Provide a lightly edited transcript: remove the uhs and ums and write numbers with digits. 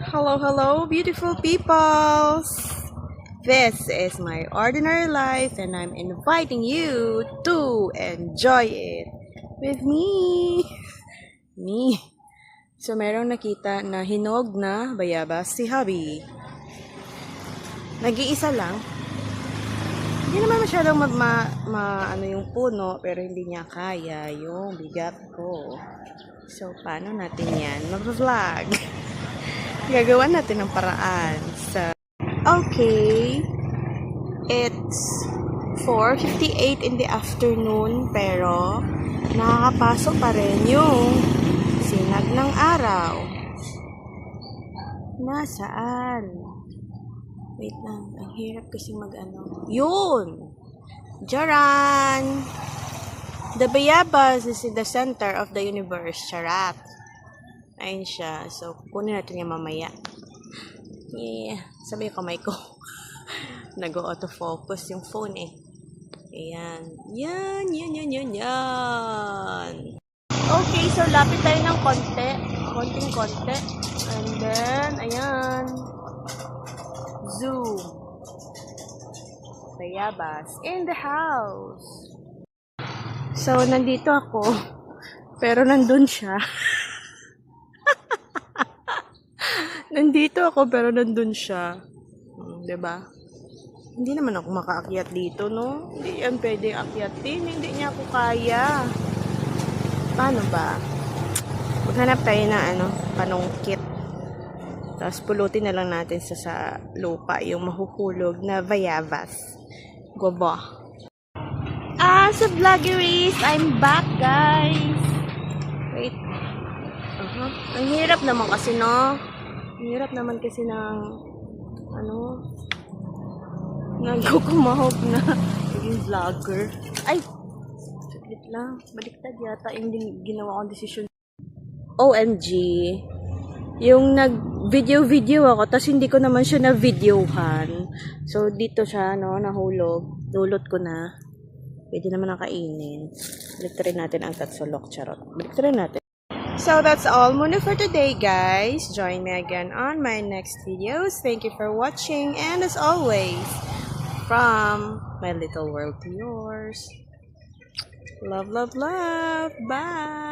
Hello, hello, beautiful peoples! This is my ordinary life and I'm inviting you to enjoy it with me. Me. So, merong nakita na hinog na bayabas si Hubby. Nag-iisa lang. Hindi naman masyadong ano yung puno, pero hindi niya kaya yung bigat ko. So, paano natin yan? Mag-vlog. Gagawa natin ng paraan. So, okay. It's 4:58 in the afternoon, pero nakakapasok pa rin yung sinag ng araw. Nasaan? Wait lang. Ang hirap kasi mag-ano. Yun! Jaran! The bayabas is in the center of the universe. Charat! Ayun siya. So, kunin natin yan mamaya. Yeah. Sabi yung kamay ko. Nag-auto-focus yung phone eh. Ayan. Yan. Okay, so lapit tayo ng konti. Konting-konti. And then, ayan. Zoom. Bayabas. In the house. So, nandito ako. Pero nandun siya. Nandito ako pero nandun siya. 'Di ba? Hindi naman ako makaakyat dito, no? Hindi yan pwede akyatin. Hindi niya ako kaya. Paano ba? Maghanap tayo ng panungkit. Tapos pulutin na lang natin sa lupa yung mahuhulog na bayabas. Goba. Sa vloggeries, I'm back, guys. Wait. Ang hirap naman kasi, no? Ang hirap naman kasi ng nagkukumahog na naging vlogger. Ay! Saglit lang. Baliktad yata yung ginawa kong desisyon. OMG. Yung nag-video ako, tapos hindi ko naman siya na-videohan. So, dito siya, nahulog. Dulot ko na. Pwede naman ang kainin. Baliktarin natin ang tatsulok. Charot. Baliktarin natin. So that's all muna for today, guys. Join me again on my next videos. Thank you for watching, and as always, from my little world to yours, love, love, love. Bye.